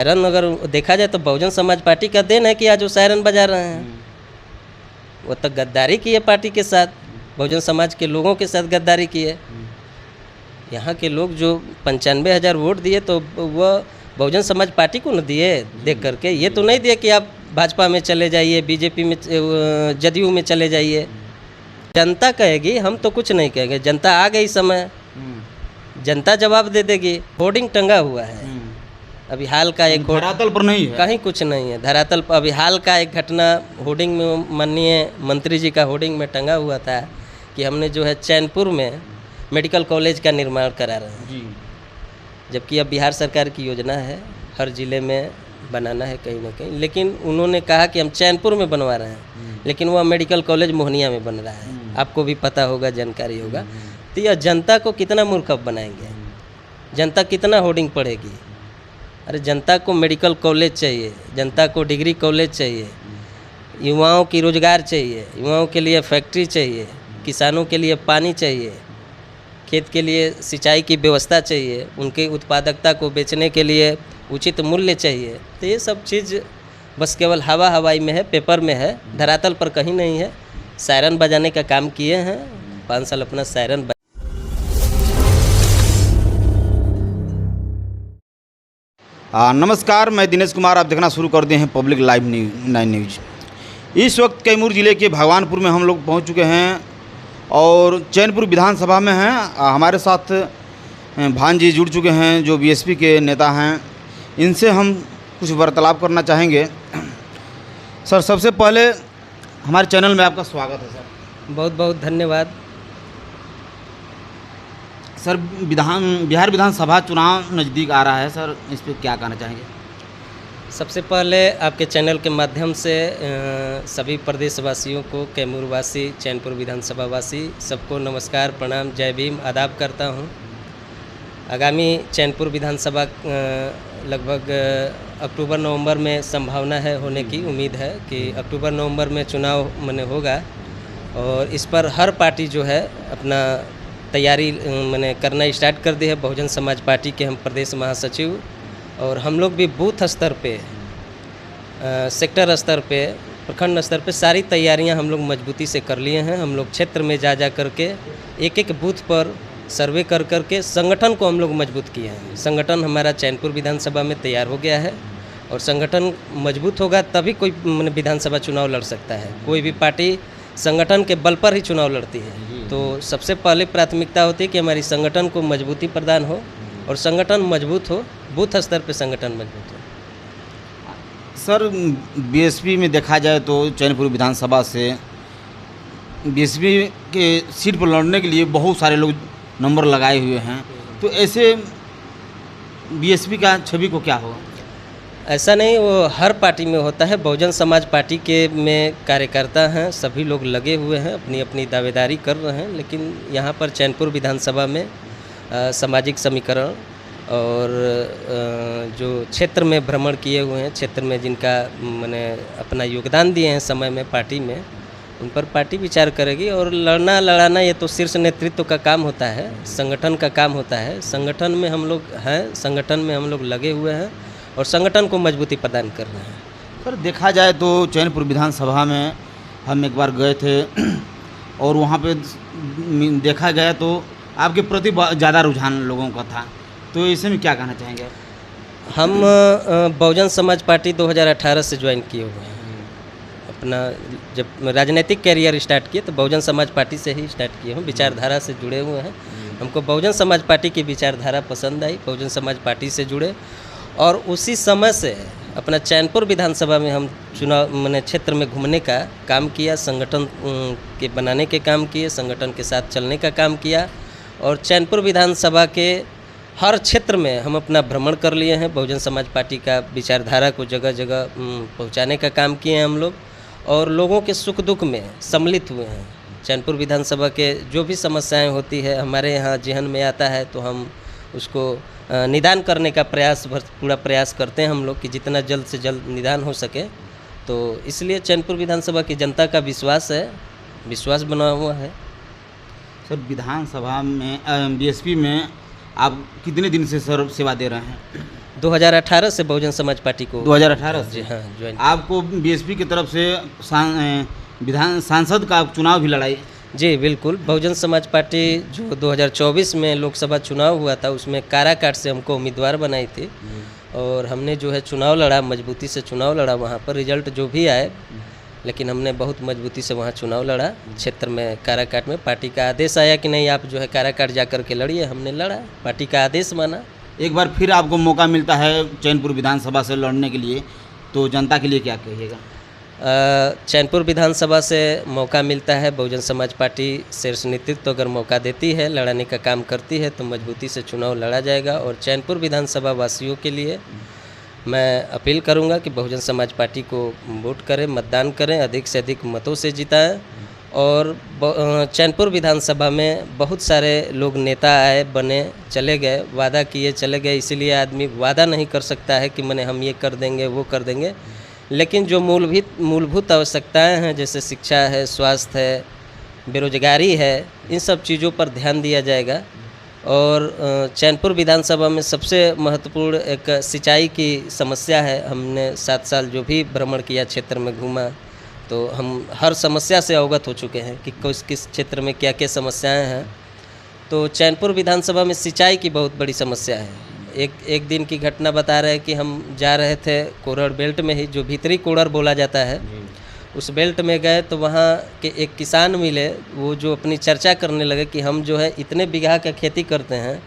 Siren अगर देखा जाए तो बहुजन समाज पार्टी का देन है कि आज वो सायरन बजा रहे हैं। वो तो गद्दारी की है पार्टी के साथ, बहुजन समाज के लोगों के साथ गद्दारी की है। यहाँ के लोग जो 95,000 वोट दिए तो वह बहुजन समाज पार्टी को न दिए देख करके, ये तो नहीं दिए कि आप भाजपा में चले जाइए, बीजेपी में, जदयू में चले जाइए। जनता कहेगी, हम तो कुछ नहीं कहेंगे। जनता आ गई समय, जनता जवाब दे देगी। होर्डिंग टंगा हुआ है अभी हाल का एक, धरातल पर नहीं है, कहीं कुछ नहीं है धरातल पर। अभी हाल का एक घटना होर्डिंग में, माननीय मंत्री जी का होर्डिंग में टंगा हुआ था कि हमने जो है चैनपुर में मेडिकल कॉलेज का निर्माण करा रहे हैं जी। जबकि अब बिहार सरकार की योजना है हर ज़िले में बनाना है कहीं ना कहीं, लेकिन उन्होंने कहा कि हम चैनपुर में बनवा रहे हैं, लेकिन वह मेडिकल कॉलेज मोहनिया में बन रहा है। आपको भी पता होगा, जानकारी होगा। तो यह जनता को कितना मूर्ख बनाएंगे, जनता कितना होर्डिंग पढ़ेगी। अरे जनता को मेडिकल कॉलेज चाहिए, जनता को डिग्री कॉलेज चाहिए, युवाओं की रोज़गार चाहिए, युवाओं के लिए फैक्ट्री चाहिए, किसानों के लिए पानी चाहिए, खेत के लिए सिंचाई की व्यवस्था चाहिए, उनके उत्पादकता को बेचने के लिए उचित मूल्य चाहिए। तो ये सब चीज़ बस केवल हवा हवाई में है, पेपर में है, धरातल पर कहीं नहीं है। सायरन बजाने का काम किए हैं, 5 साल अपना सायरन। नमस्कार, मैं दिनेश कुमार। आप देखना शुरू कर दिए हैं पब्लिक लाइव 9 न्यूज़। इस वक्त कैमूर ज़िले के भगवानपुर में हम लोग पहुंच चुके हैं और चैनपुर विधानसभा में हैं। हमारे साथ भान जी जुड़ चुके हैं जो बीएसपी के नेता हैं। इनसे हम कुछ वार्तालाप करना चाहेंगे। सर, सबसे पहले हमारे चैनल में आपका स्वागत है सर। बहुत बहुत धन्यवाद। सर, बिहार विधानसभा चुनाव नज़दीक आ रहा है सर, इस पर क्या कहना चाहेंगे? सबसे पहले आपके चैनल के माध्यम से सभी प्रदेशवासियों को, कैमूरवासी, चैनपुर विधानसभा वासी, सबको नमस्कार, प्रणाम, जय भीम, आदाब करता हूं। आगामी चैनपुर विधानसभा लगभग अक्टूबर-नवंबर में संभावना है होने की, उम्मीद है कि अक्टूबर-नवंबर में चुनाव मने होगा। और इस पर हर पार्टी जो है अपना तैयारी मैंने करना स्टार्ट कर दी है। बहुजन समाज पार्टी के हम प्रदेश महासचिव और हम लोग भी बूथ स्तर पे, सेक्टर स्तर पे, प्रखंड स्तर पे सारी तैयारियां हम लोग मजबूती से कर लिए हैं। हम लोग क्षेत्र में जा करके एक एक बूथ पर सर्वे कर के संगठन को हम लोग मजबूत किए हैं। संगठन हमारा चैनपुर विधानसभा में तैयार हो गया है और संगठन मजबूत होगा तभी कोई विधानसभा चुनाव लड़ सकता है। कोई भी पार्टी संगठन के बल पर ही चुनाव लड़ती है। तो सबसे पहले प्राथमिकता होती है कि हमारी संगठन को मजबूती प्रदान हो और संगठन मजबूत हो, बूथ स्तर पे संगठन मजबूत हो। सर, बीएसपी में देखा जाए तो चैनपुर विधानसभा से बीएसपी के सीट पर लड़ने के लिए बहुत सारे लोग नंबर लगाए हुए हैं, तो ऐसे बीएसपी का छवि को क्या होगा? ऐसा नहीं, वो हर पार्टी में होता है। बहुजन समाज पार्टी के में कार्यकर्ता हैं, सभी लोग लगे हुए हैं, अपनी अपनी दावेदारी कर रहे हैं। लेकिन यहाँ पर चैनपुर विधानसभा में सामाजिक समीकरण और जो क्षेत्र में भ्रमण किए हुए हैं, क्षेत्र में जिनका मैंने अपना योगदान दिए हैं समय में पार्टी में, उन पर पार्टी विचार करेगी। और लड़ना लड़ाना ये तो शीर्ष नेतृत्व का काम होता है, संगठन का काम होता है। संगठन में हम लोग हैं, संगठन में हम लोग लगे हुए हैं और संगठन को मजबूती प्रदान कर रहे हैं। सर, देखा जाए तो चैनपुर विधानसभा में हम एक बार गए थे और वहाँ पे देखा गया तो आपके प्रति ज़्यादा रुझान लोगों का था, तो इसे में क्या कहना चाहेंगे? हम बहुजन समाज पार्टी 2018 से ज्वाइन किए हुए हैं। अपना जब राजनीतिक कैरियर स्टार्ट किए तो बहुजन समाज पार्टी से ही स्टार्ट किए हैं, विचारधारा से जुड़े हुए हैं। हमको बहुजन समाज पार्टी की विचारधारा पसंद आई, बहुजन समाज पार्टी से जुड़े और उसी समय से अपना चैनपुर विधानसभा में हम चुनाव मैंने क्षेत्र में घूमने का काम किया, संगठन के बनाने के काम किए, संगठन के साथ चलने का काम किया और चैनपुर विधानसभा के हर क्षेत्र में हम अपना भ्रमण कर लिए हैं। बहुजन समाज पार्टी का विचारधारा को जगह जगह पहुंचाने का काम किए हैं हम लोग और लोगों के सुख दुख में सम्मिलित हुए हैं। चैनपुर विधानसभा के जो भी समस्याएं होती है हमारे यहाँ जेहन में आता है तो हम उसको निदान करने का पूरा प्रयास करते हैं हम लोग कि जितना जल्द से जल्द निदान हो सके। तो इसलिए चैनपुर विधानसभा की जनता का विश्वास है, विश्वास बना हुआ है। सर, विधानसभा में बीएसपी में आप कितने दिन से सर सेवा दे रहे हैं? 2018 से बहुजन समाज पार्टी को 2018 जी से हाँ ज्वाइन। आपको बीएसपी की तरफ से विधान सांसद का चुनाव भी लड़ाई? जी बिल्कुल, बहुजन समाज पार्टी जो 2024 में लोकसभा चुनाव हुआ था उसमें काराकाट से हमको उम्मीदवार बनाई थी और हमने जो है चुनाव लड़ा, मजबूती से चुनाव लड़ा। वहाँ पर रिजल्ट जो भी आए लेकिन हमने बहुत मजबूती से वहाँ चुनाव लड़ा। क्षेत्र में काराकाट में पार्टी का आदेश आया कि नहीं आप जो है काराकाट जा कर के लड़िए, हमने लड़ा, पार्टी का आदेश माना। एक बार फिर आपको मौका मिलता है चैनपुर विधानसभा से लड़ने के लिए, तो जनता के लिए क्या कहिएगा? चैनपुर विधानसभा से मौका मिलता है, बहुजन समाज पार्टी शीर्ष नेतृत्व अगर मौका देती है, लड़ाने का काम करती है तो मजबूती से चुनाव लड़ा जाएगा। और चैनपुर विधानसभा वासियों के लिए मैं अपील करूंगा कि बहुजन समाज पार्टी को वोट करें, मतदान करें, अधिक से अधिक मतों से जिताएं। और चैनपुर विधानसभा में बहुत सारे लोग नेता आए, बने, चले गए, वादा किए चले गए। इसीलिए आदमी वादा नहीं कर सकता है कि मैंने हम ये कर देंगे वो कर देंगे, लेकिन जो मूलभूत आवश्यकताएं हैं जैसे शिक्षा है, स्वास्थ्य है, बेरोजगारी है, इन सब चीज़ों पर ध्यान दिया जाएगा। और चैनपुर विधानसभा में सबसे महत्वपूर्ण एक सिंचाई की समस्या है। हमने 7 साल जो भी भ्रमण किया, क्षेत्र में घूमा, तो हम हर समस्या से अवगत हो चुके हैं कि किस क्षेत्र में क्या क्या समस्याएं हैं। तो चैनपुर विधानसभा में सिंचाई की बहुत बड़ी समस्या है। एक दिन की घटना बता रहे हैं कि हम जा रहे थे कोरड़ बेल्ट में ही, जो भीतरी कोरड़ बोला जाता है, उस बेल्ट में गए तो वहाँ के एक किसान मिले। वो जो अपनी चर्चा करने लगे कि हम जो है इतने बीघा का खेती करते हैं,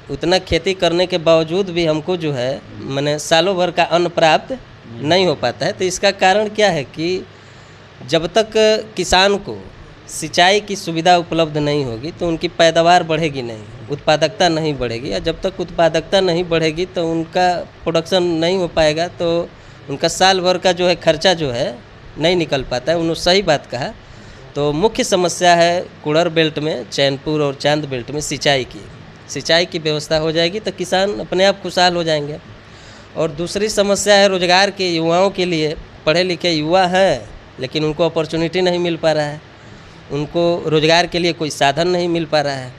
उतना खेती करने के बावजूद भी हमको जो है माने सालों भर का अन्न प्राप्त नहीं हो पाता है। तो इसका कारण क्या है कि जब तक किसान को सिंचाई की सुविधा उपलब्ध नहीं होगी तो उनकी पैदावार बढ़ेगी नहीं, उत्पादकता नहीं बढ़ेगी। और जब तक उत्पादकता नहीं बढ़ेगी तो उनका प्रोडक्शन नहीं हो पाएगा, तो उनका साल भर का जो है खर्चा जो है नहीं निकल पाता है। उन्होंने सही बात कहा। तो मुख्य समस्या है कुड़र बेल्ट में, चैनपुर और चांद बेल्ट में सिंचाई की व्यवस्था हो जाएगी तो किसान अपने आप खुशहाल हो जाएंगे। और दूसरी समस्या है रोजगार के युवाओं के लिए। पढ़े लिखे युवा हैं लेकिन उनको अपॉर्चुनिटी नहीं मिल पा रहा है, उनको रोजगार के लिए कोई साधन नहीं मिल पा रहा है।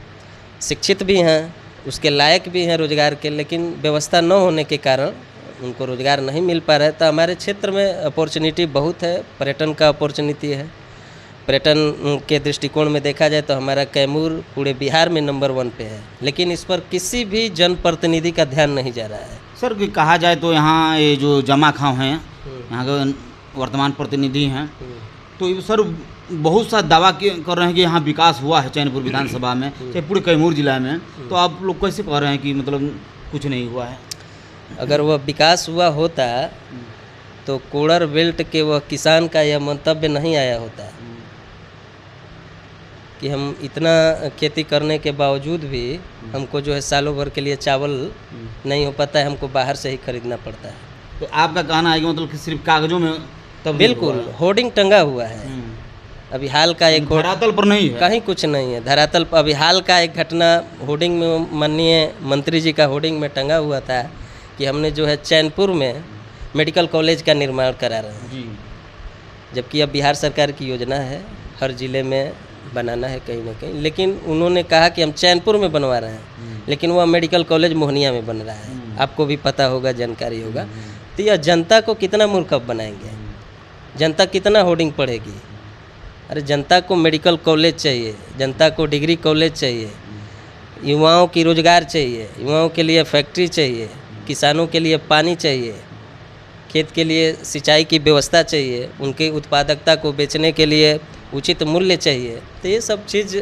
शिक्षित भी हैं, उसके लायक भी हैं रोजगार के, लेकिन व्यवस्था न होने के कारण उनको रोजगार नहीं मिल पा रहा है। तो हमारे क्षेत्र में अपॉर्चुनिटी बहुत है, पर्यटन का अपॉर्चुनिटी है। पर्यटन के दृष्टिकोण में देखा जाए तो हमारा कैमूर पूरे बिहार में नंबर 1 पे है, लेकिन इस पर किसी भी जनप्रतिनिधि का ध्यान नहीं जा रहा है। सर कहा जाए तो यहाँ ये जो जमा खां हैं, यहाँ के वर्तमान प्रतिनिधि हैं, तो सर बहुत सा दावा कर रहे हैं कि यहाँ विकास हुआ है चैनपुर विधानसभा में, चाहे पूरे कैमूर जिला में, तो आप लोग कैसे कह रहे हैं कि मतलब कुछ नहीं हुआ है? अगर वह विकास हुआ होता तो कोड़र बेल्ट के वह किसान का यह मंतव्य नहीं आया होता कि हम इतना खेती करने के बावजूद भी हमको जो है सालों भर के लिए चावल नहीं हो पाता है, हमको बाहर से ही खरीदना पड़ता है। तो आपका कहना है कि मतलब कि सिर्फ कागजों में तब बिल्कुल होर्डिंग टंगा हुआ है। अभी हाल का एक धरातल पर नहीं है, कहीं कुछ नहीं है धरातल पर। अभी हाल का एक घटना होर्डिंग में माननीय मंत्री जी का होर्डिंग में टंगा हुआ था कि हमने जो है चैनपुर में मेडिकल कॉलेज का निर्माण करा रहे हैं जी। जबकि अब बिहार सरकार की योजना है हर ज़िले में बनाना है कहीं ना कहीं, लेकिन उन्होंने कहा कि हम चैनपुर में बनवा रहे हैं, लेकिन वह मेडिकल कॉलेज मोहनिया में बन रहा है। आपको भी पता होगा, जानकारी होगा। तो यह जनता को कितना मूर्खप बनाएंगे, जनता कितना होर्डिंग पढ़ेगी। अरे जनता को मेडिकल कॉलेज चाहिए, जनता को डिग्री कॉलेज चाहिए, युवाओं की रोजगार चाहिए, युवाओं के लिए फैक्ट्री चाहिए, किसानों के लिए पानी चाहिए, खेत के लिए सिंचाई की व्यवस्था चाहिए, उनकी उत्पादकता को बेचने के लिए उचित मूल्य चाहिए। तो ये सब चीज़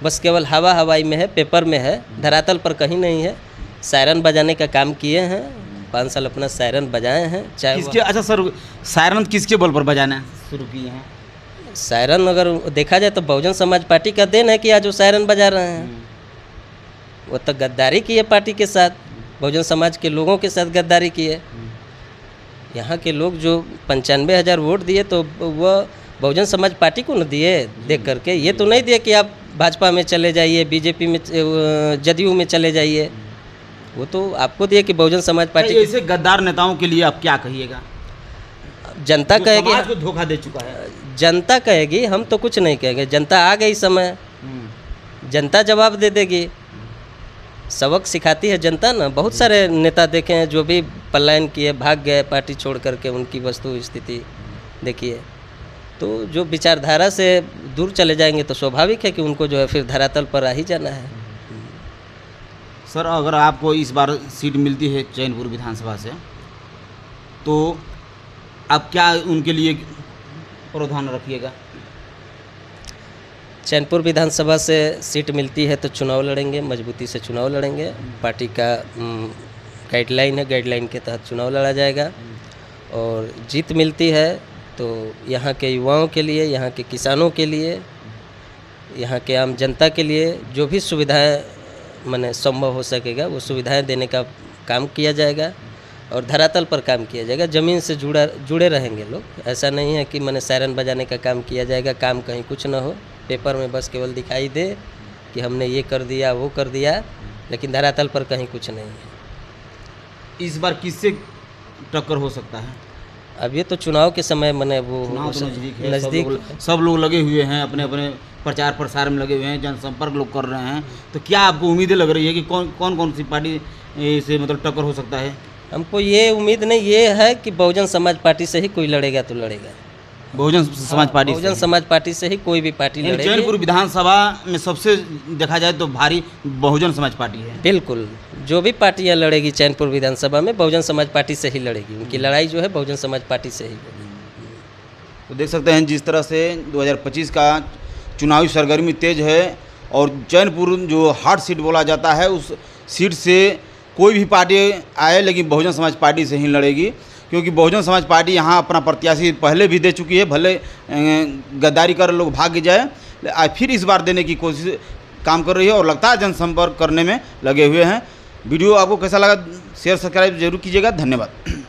बस केवल हवाई में है, पेपर में है, धरातल पर कहीं नहीं है। सायरन बजाने का काम किए हैं, 5 साल अपना सायरन बजाए हैं। चाहे किसके, अच्छा सर सायरन किसके बल पर बजाना शुरू किए हैं? सायरन अगर देखा जाए तो बहुजन समाज पार्टी का देन है कि आज वो सायरन बजा रहे हैं। वो तो गद्दारी की है पार्टी के साथ, बहुजन समाज के लोगों के साथ गद्दारी की है। यहाँ के लोग जो 95,000 वोट दिए तो वह बहुजन समाज पार्टी को न दिए देख करके। ये तो नहीं दिए कि आप भाजपा में चले जाइए, बीजेपी में, जदयू में चले जाइए। वो तो आपको दिए कि बहुजन समाज पार्टी। ऐसे गद्दार नेताओं के लिए आप क्या कहिएगा? जनता कहेगी, समाज को धोखा दे चुका है। जनता कहेगी, हम तो कुछ नहीं कहेंगे। जनता आ गई समय, जनता जवाब दे देगी। सबक सिखाती है जनता ना। बहुत सारे नेता देखे हैं जो भी पलायन किए, भाग गए पार्टी छोड़ करके, उनकी वस्तु स्थिति देखिए। तो जो विचारधारा से दूर चले जाएंगे तो स्वाभाविक है कि उनको जो है फिर धरातल पर आ ही जाना है। सर, अगर आपको इस बार सीट मिलती है चैनपुर विधानसभा से, तो आप क्या उनके लिए प्रावधान रखिएगा? चैनपुर विधानसभा से सीट मिलती है तो चुनाव लड़ेंगे, मजबूती से चुनाव लड़ेंगे। पार्टी का गाइडलाइन है, गाइडलाइन के तहत चुनाव लड़ा जाएगा। और जीत मिलती है तो यहाँ के युवाओं के लिए, यहाँ के किसानों के लिए, यहाँ के आम जनता के लिए जो भी सुविधाएं माने संभव हो सकेगा वो सुविधाएं देने का काम किया जाएगा और धरातल पर काम किया जाएगा। ज़मीन से जुड़े रहेंगे लोग। ऐसा नहीं है कि माने सायरन बजाने का काम किया जाएगा, काम कहीं कुछ ना हो, पेपर में बस केवल दिखाई दे कि हमने ये कर दिया वो कर दिया, लेकिन धरातल पर कहीं कुछ नहीं है। इस बार किससे टक्कर हो सकता है? अब ये तो चुनाव के समय मैंने वो नज़दीक सब लोग लगे हुए हैं, अपने अपने प्रचार प्रसार में लगे हुए हैं, जनसंपर्क लोग कर रहे हैं। तो क्या आपको उम्मीदें लग रही है कि कौन सी पार्टी से मतलब टक्कर हो सकता है? हमको ये उम्मीद नहीं, ये है कि बहुजन समाज पार्टी से ही कोई लड़ेगा तो लड़ेगा। बहुजन समाज पार्टी, बहुजन समाज पार्टी से ही कोई भी पार्टी लड़ेगी। चैनपुर विधानसभा में सबसे देखा जाए तो भारी बहुजन समाज पार्टी है। बिल्कुल, जो भी पार्टियां लड़ेगी चैनपुर विधानसभा में बहुजन समाज पार्टी से ही लड़ेगी। उनकी लड़ाई जो है बहुजन समाज पार्टी से ही होगी। तो देख सकते हैं जिस तरह से 2025 का चुनावी सरगर्मी तेज है और चैनपुर जो हार्ड सीट बोला जाता है उस सीट से कोई भी पार्टी आए लेकिन बहुजन समाज पार्टी से ही लड़ेगी, क्योंकि बहुजन समाज पार्टी यहाँ अपना प्रत्याशी पहले भी दे चुकी है। भले गद्दारी कर लोग भाग जाए, फिर इस बार देने की कोशिश काम कर रही है और लगातार जनसंपर्क करने में लगे हुए हैं। वीडियो आपको कैसा लगा शेयर सब्सक्राइब जरूर कीजिएगा। धन्यवाद।